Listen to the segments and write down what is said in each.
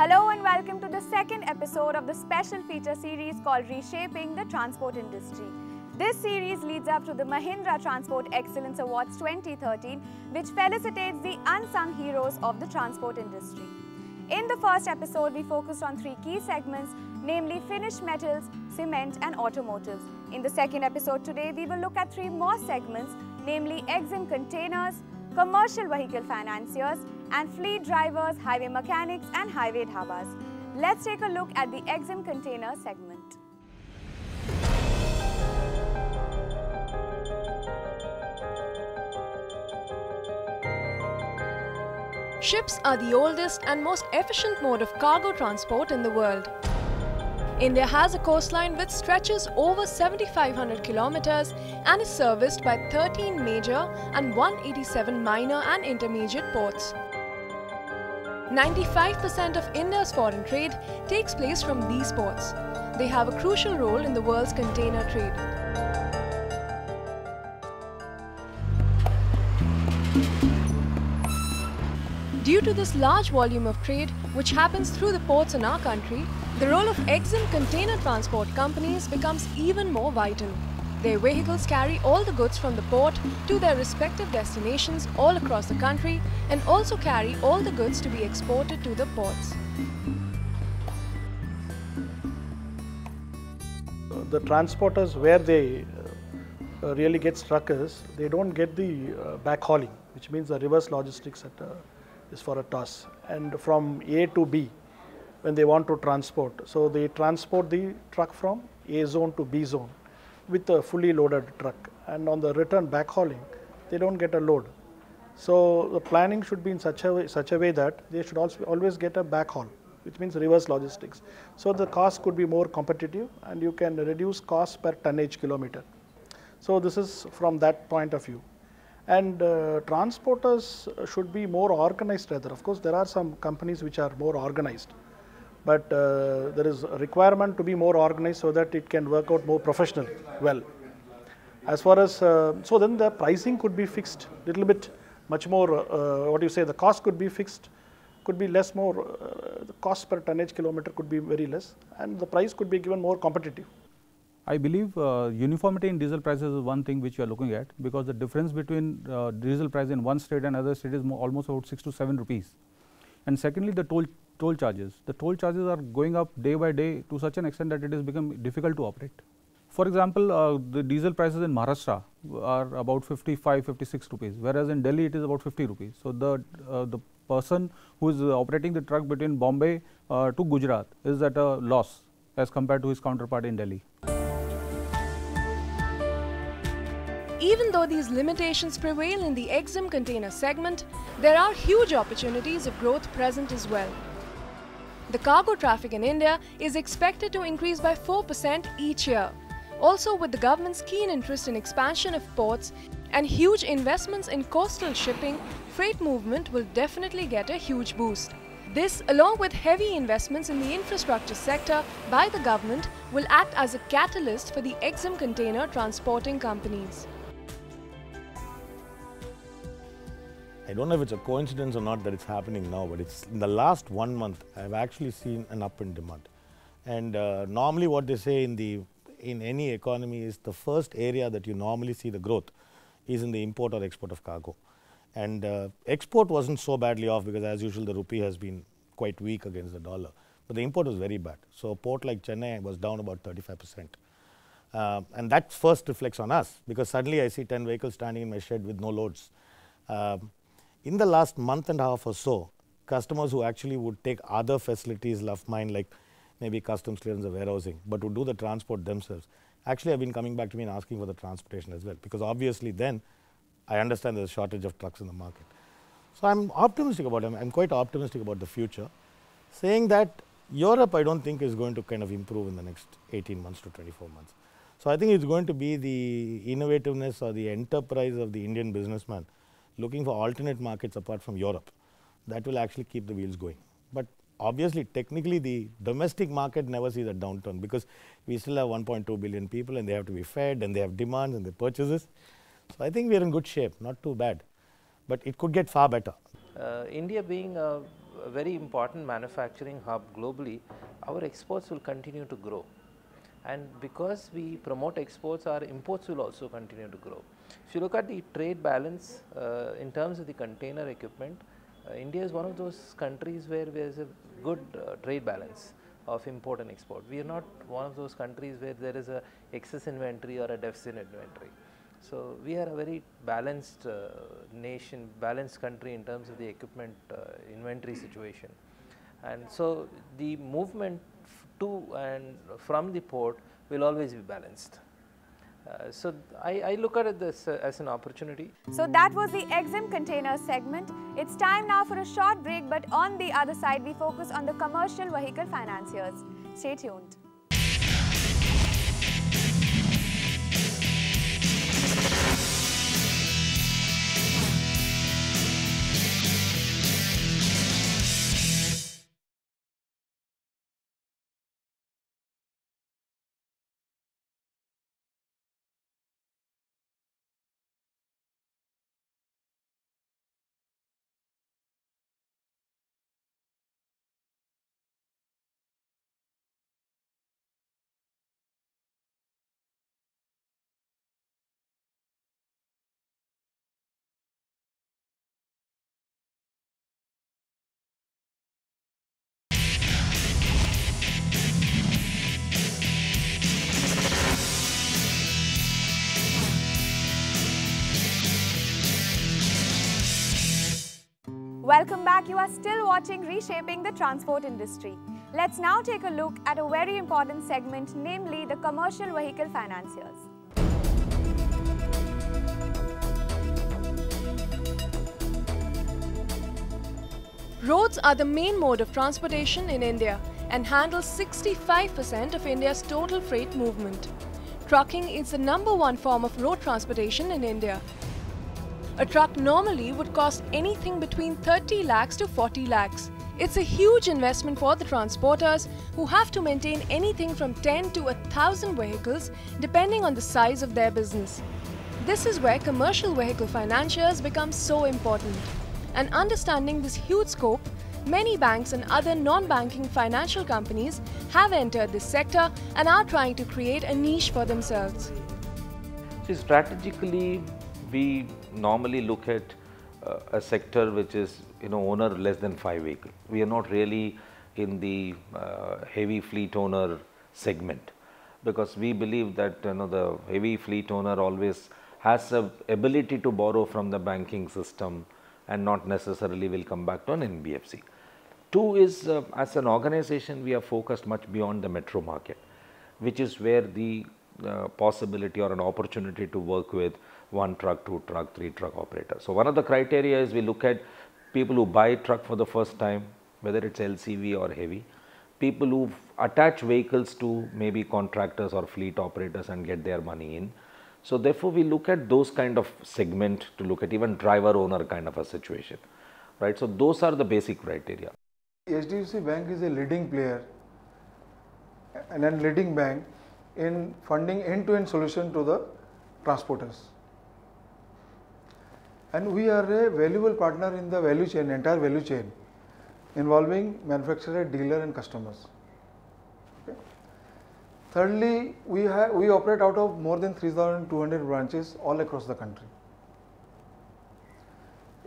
Hello and welcome to the second episode of the special feature series called Reshaping the Transport Industry. This series leads up to the Mahindra Transport Excellence Awards 2013, which felicitates the unsung heroes of the transport industry. In the first episode, we focused on three key segments, namely finished metals, cement and automotives. In the second episode today, we will look at three more segments, namely EXIM containers, commercial vehicle financiers and fleet drivers, highway mechanics and highway dhabas. Let's take a look at the EXIM container segment. Ships are the oldest and most efficient mode of cargo transport in the world. India has a coastline which stretches over 7,500 kilometers and is serviced by 13 major and 187 minor and intermediate ports. 95% of India's foreign trade takes place from these ports. They have a crucial role in the world's container trade. Due to this large volume of trade which happens through the ports in our country, the role of EXIM container transport companies becomes even more vital. Their vehicles carry all the goods from the port to their respective destinations all across the country and also carry all the goods to be exported to the ports. The transporters, where they really get stuck is, they don't get the backhauling, which means the reverse logistics is for a toss, and from A to B when they want to transport. So they transport the truck from A zone to B zone with a fully loaded truck, and on the return backhauling they don't get a load. So the planning should be in such a way that they should also always get a backhaul, which means reverse logistics. So the cost could be more competitive and you can reduce cost per tonnage kilometer. So this is from that point of view. And transporters should be more organized rather. Of course, there are some companies which are more organized, but there is a requirement to be more organized so that it can work out more professional well. As far as, so then the pricing could be fixed little bit much more, the cost could be fixed, could be less more, the cost per tonnage kilometer could be very less and the price could be given more competitive. I believe uniformity in diesel prices is one thing which you are looking at, because the difference between diesel price in one state and other state is almost about 6 to 7 rupees. And secondly, the toll charges. The toll charges are going up day by day to such an extent that it has become difficult to operate. For example, the diesel prices in Maharashtra are about 55, 56 rupees, whereas in Delhi it is about 50 rupees. So the person who is operating the truck between Bombay to Gujarat is at a loss as compared to his counterpart in Delhi. Even though these limitations prevail in the EXIM container segment, there are huge opportunities of growth present as well. The cargo traffic in India is expected to increase by 4% each year. Also, with the government's keen interest in expansion of ports and huge investments in coastal shipping, freight movement will definitely get a huge boost. This, along with heavy investments in the infrastructure sector by the government, will act as a catalyst for the EXIM container transporting companies. I don't know if it's a coincidence or not that it's happening now, but it's in the last 1 month I've actually seen an up in demand. And normally what they say in any economy is the first area that you normally see the growth is in the import or export of cargo. And export wasn't so badly off because as usual the rupee has been quite weak against the dollar, but the import was very bad. So a port like Chennai was down about 35%. And that first reflects on us, because suddenly I see 10 vehicles standing in my shed with no loads. In the last month and a half or so, customers who actually would take other facilities of mine, like maybe customs clearance or warehousing, but would do the transport themselves, actually have been coming back to me and asking for the transportation as well, because obviously then I understand there's a shortage of trucks in the market. So I'm optimistic about it. I'm quite optimistic about the future. Saying that, Europe I don't think is going to kind of improve in the next 18 months to 24 months. So I think it's going to be the innovativeness or the enterprise of the Indian businessman looking for alternate markets apart from Europe that will actually keep the wheels going. But obviously, technically, the domestic market never sees a downturn, because we still have 1.2 billion people and they have to be fed and they have demands and they purchases. So I think we are in good shape, not too bad, but it could get far better. India being a a very important manufacturing hub globally, our exports will continue to grow. And because we promote exports, our imports will also continue to grow. If you look at the trade balance in terms of the container equipment, India is one of those countries where there is a good trade balance of import and export. We are not one of those countries where there is a excess inventory or a deficit inventory. So we are a very balanced nation, balanced country in terms of the equipment inventory situation. And so the movement to and from the port will always be balanced. So I look at it this as an opportunity. So that was the EXIM container segment. It's time now for a short break, but on the other side we focus on the commercial vehicle financiers. Stay tuned. Welcome back. You are still watching Reshaping the Transport Industry. Let's now take a look at a very important segment, namely the commercial vehicle financiers. Roads are the main mode of transportation in India and handle 65% of India's total freight movement. Trucking is the #1 form of road transportation in India. A truck normally would cost anything between 30 lakhs to 40 lakhs. It's a huge investment for the transporters who have to maintain anything from 10 to 1,000 vehicles depending on the size of their business. This is where commercial vehicle financiers become so important. And understanding this huge scope, many banks and other non-banking financial companies have entered this sector and are trying to create a niche for themselves. See, strategically, we normally look at a sector which is, owner less than 5 vehicles. We are not really in the heavy fleet owner segment, because we believe that the heavy fleet owner always has a ability to borrow from the banking system and not necessarily will come back to an NBFC. Two is, as an organization, we are focused much beyond the metro market, which is where the possibility or an opportunity to work with 1 truck, 2 truck, 3 truck operators. So one of the criteria is we look at people who buy truck for the first time, whether it's LCV or heavy, people who attach vehicles to maybe contractors or fleet operators and get their money in. So therefore we look at those kind of segment to look at even driver owner kind of a situation, right? So those are the basic criteria. HDFC Bank is a leading player and a leading bank in funding end-to-end solution to the transporters. And we are a valuable partner in the value chain, entire value chain, involving manufacturer, dealer and customers. Okay. Thirdly, we operate out of more than 3,200 branches all across the country.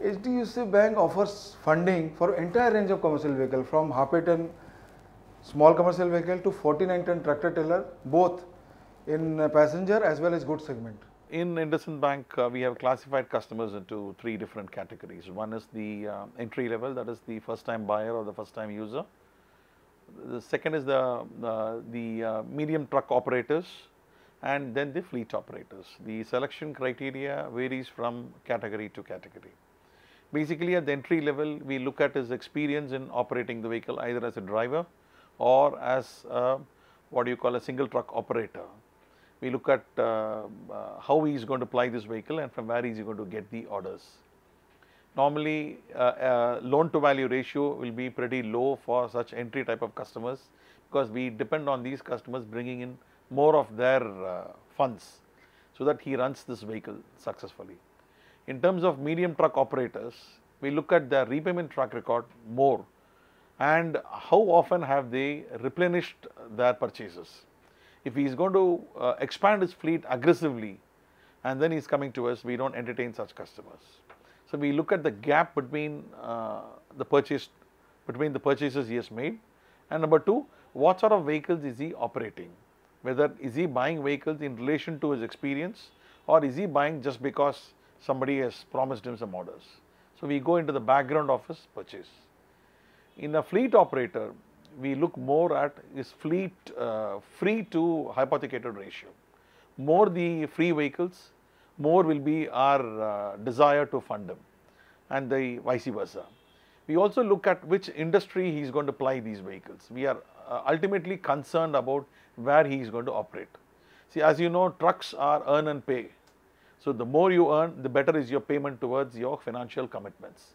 HDFC Bank offers funding for entire range of commercial vehicle, from half a ton small commercial vehicle to 49-ton tractor trailer, both in passenger as well as goods segment. In IndusInd Bank, we have classified customers into 3 different categories. One is the entry level, that is the first time buyer or the first time user. The second is the medium truck operators, and then the fleet operators. The selection criteria varies from category to category. Basically, at the entry level, we look at his experience in operating the vehicle either as a driver or as what you call a single truck operator. We look at how he is going to ply this vehicle and from where he is going to get the orders. Normally, loan to value ratio will be pretty low for such entry type of customers, because we depend on these customers bringing in more of their funds so that he runs this vehicle successfully. In terms of medium truck operators, we look at their repayment track record more and how often have they replenished their purchases. If he is going to expand his fleet aggressively and then he is coming to us, we don't entertain such customers. So we look at the gap between the purchases he has made, and number two, what sort of vehicles is he operating? Whether is he buying vehicles in relation to his experience, or is he buying just because somebody has promised him some orders? So we go into the background of his purchase. In a fleet operator, we look more at his fleet free to hypothecated ratio. More the free vehicles, more will be our desire to fund them, and the vice versa. We also look at which industry he is going to ply these vehicles. We are ultimately concerned about where he is going to operate. See, as you know, trucks are earn and pay. So the more you earn, the better is your payment towards your financial commitments.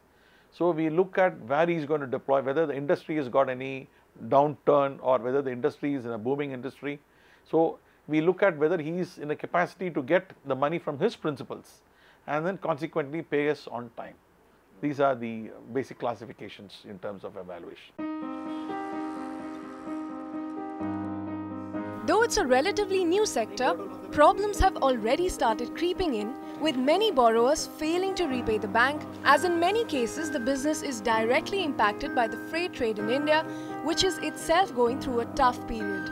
So we look at where he is going to deploy, whether the industry has got any downturn or whether the industry is in a booming industry. So we look at whether he is in a capacity to get the money from his principals and then consequently pay us on time. These are the basic classifications in terms of evaluation. Though it's a relatively new sector, problems have already started creeping in, with many borrowers failing to repay the bank, as in many cases the business is directly impacted by the freight trade in India, which is itself going through a tough period.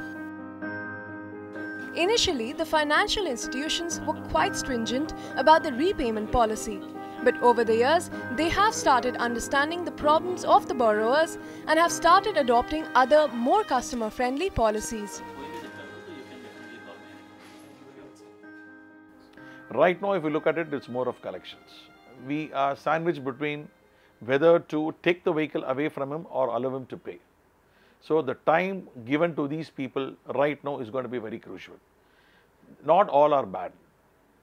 Initially, the financial institutions were quite stringent about the repayment policy. But over the years, they have started understanding the problems of the borrowers and have started adopting other, more customer-friendly policies. Right now, if you look at it, it's more of collections. We are sandwiched between whether to take the vehicle away from him or allow him to pay. So the time given to these people right now is going to be very crucial. Not all are bad.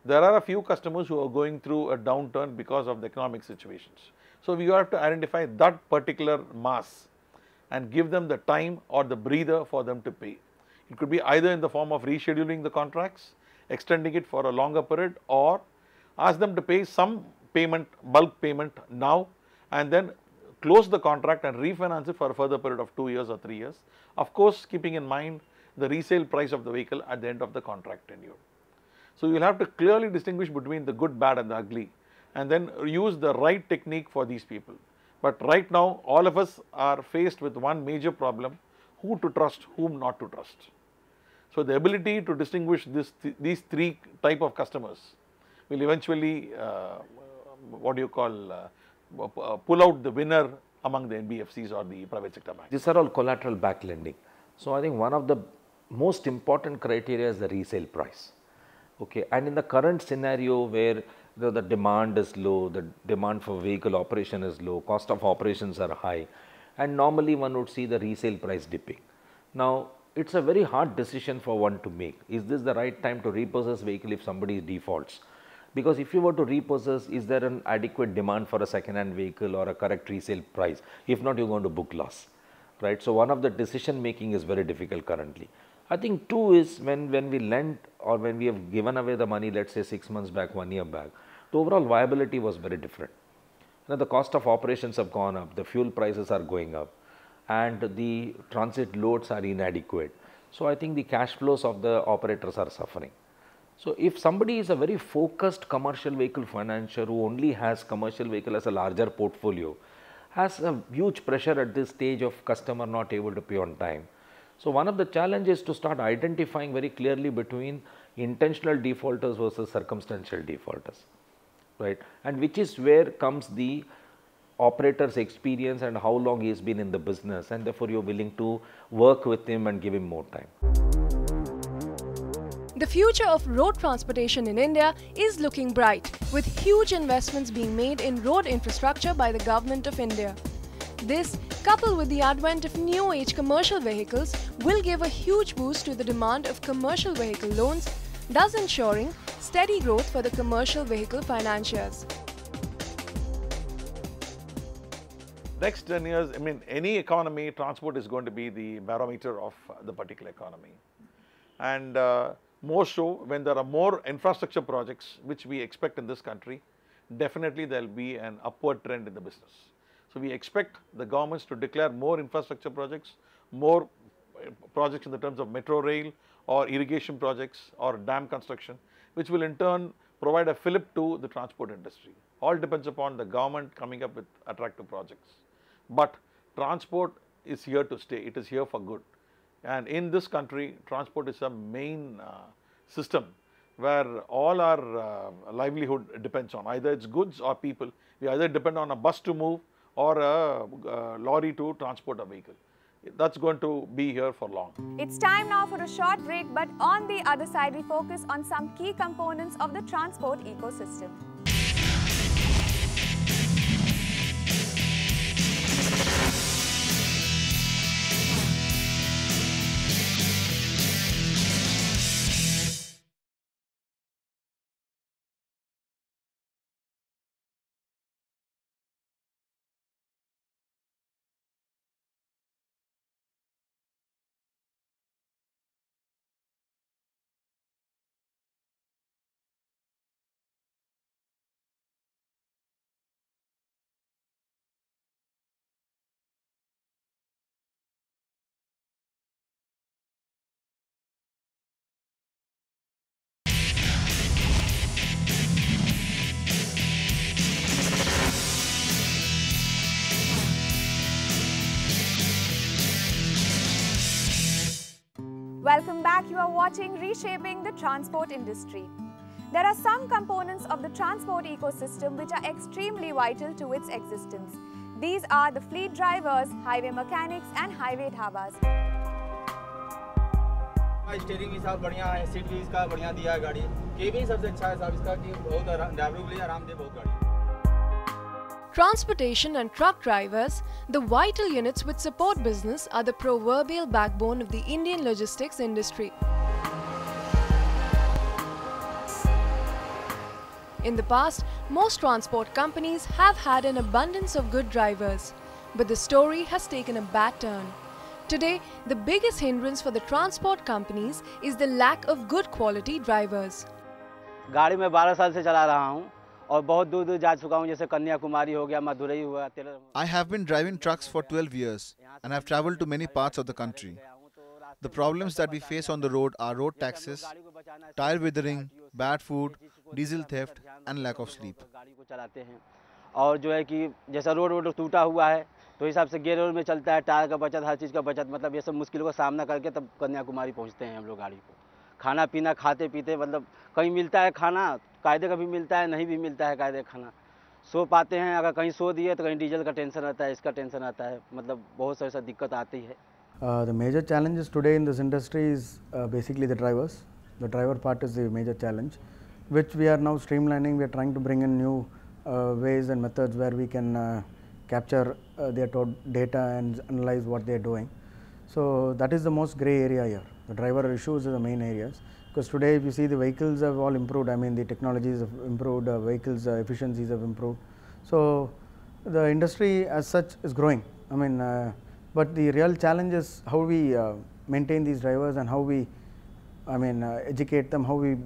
There are a few customers who are going through a downturn because of the economic situations. So we have to identify that particular mass and give them the time or the breather for them to pay. It could be either in the form of rescheduling the contracts, extending it for a longer period, or ask them to pay some payment, bulk payment now, and then close the contract and refinance it for a further period of 2 years or 3 years. Of course, keeping in mind the resale price of the vehicle at the end of the contract tenure. So you will have to clearly distinguish between the good, bad and the ugly, and then use the right technique for these people. But right now, all of us are faced with one major problem: who to trust, whom not to trust. So the ability to distinguish these three type of customers will eventually, pull out the winner among the NBFCs or the private sector banks. These are all collateral back lending. So I think one of the most important criteria is the resale price. Okay, and in the current scenario where the demand is low, the demand for vehicle operation is low, cost of operations are high, and normally one would see the resale price dipping. Now, it's a very hard decision for one to make. Is this the right time to repossess vehicle if somebody defaults? Because if you were to repossess, is there an adequate demand for a second-hand vehicle or a correct resale price? If not, you're going to book loss, right? So one of the decision making is very difficult currently. I think two is when we lend or when we have given away the money, let's say 6 months back, 1 year back, the overall viability was very different. Now the cost of operations have gone up, the fuel prices are going up, and the transit loads are inadequate. So I think the cash flows of the operators are suffering. So if somebody is a very focused commercial vehicle financier who only has commercial vehicle as a larger portfolio, has a huge pressure at this stage of customer not able to pay on time. So one of the challenges is to start identifying very clearly between intentional defaulters versus circumstantial defaulters, right? And which is where comes the operator's experience and how long he has been in the business, and therefore you're willing to work with him and give him more time. The future of road transportation in India is looking bright, with huge investments being made in road infrastructure by the Government of India. This, coupled with the advent of new age commercial vehicles, will give a huge boost to the demand of commercial vehicle loans, thus ensuring steady growth for the commercial vehicle financiers. Next 10 years, I mean, any economy, transport is going to be the barometer of the particular economy. And more so when there are more infrastructure projects, which we expect in this country, definitely there will be an upward trend in the business. So we expect the governments to declare more infrastructure projects, more projects in the terms of metro rail or irrigation projects or dam construction, which will in turn provide a fillip to the transport industry. All depends upon the government coming up with attractive projects. But transport is here to stay, it is here for good. And in this country, transport is a main system where all our livelihood depends on. Either it's goods or people. We either depend on a bus to move or a lorry to transport a vehicle. That's going to be here for long. It's time now for a short break, but on the other side, we focus on some key components of the transport ecosystem. Welcome back. You are watching Reshaping the Transport Industry. There are some components of the transport ecosystem which are extremely vital to its existence. These are the fleet drivers, highway mechanics and highway dhabas. Steering भी साहब बढ़िया है, seat भी इसका बढ़िया दिया है गाड़ी, केबिन सबसे अच्छा है साहब इसका कि बहुत ड्राइवर के लिए आरामदेह बहुत गाड़ी। Transportation and truck drivers, the vital units which support business, are the proverbial backbone of the Indian logistics industry. In the past, most transport companies have had an abundance of good drivers, but the story has taken a bad turn. Today, the biggest hindrance for the transport companies is the lack of good quality drivers. गाड़ी में 12 साल से चला रहा हूँ और बहुत दूर दूर जा चुका हूँ, जैसे कन्याकुमारी हो गया, मदुरई हुआ, I have been driving trucks for 12 years and have traveled to many parts of the country. The problems that we face on the road are road taxes, tire withering, bad food, diesel theft and lack of sleep. और जो है कि जैसा road टूटा हुआ है तो हिसाब से गियर में चलता है, टायर का बचत, हर चीज़ का बचत, मतलब ये सब मुश्किलों का सामना करके तब कन्याकुमारी पहुँचते हैं हम लोग गाड़ी को। खाना पीना खाते पीते, मतलब कहीं मिलता है खाना कायदे का भी मिलता है, नहीं भी मिलता है कायदे खाना, सो पाते हैं, अगर कहीं सो दिए तो कहीं डीजल का टेंशन रहता है, इसका टेंशन आता है, मतलब बहुत सारी दिक्कत आती है। The major challenges today in this industry is basically the drivers. The driver part is the major challenge, which we are now streamlining. We are trying to bring in new ways and methods where we can capture their data and analyze what they are doing. So that is the most grey area here. The driver issues are the main areas, because today if you see the vehicles have all improved. I mean the technologies have improved, vehicles efficiencies have improved. So the industry as such is growing. I mean, but the real challenge is how we maintain these drivers and how we, educate them, how we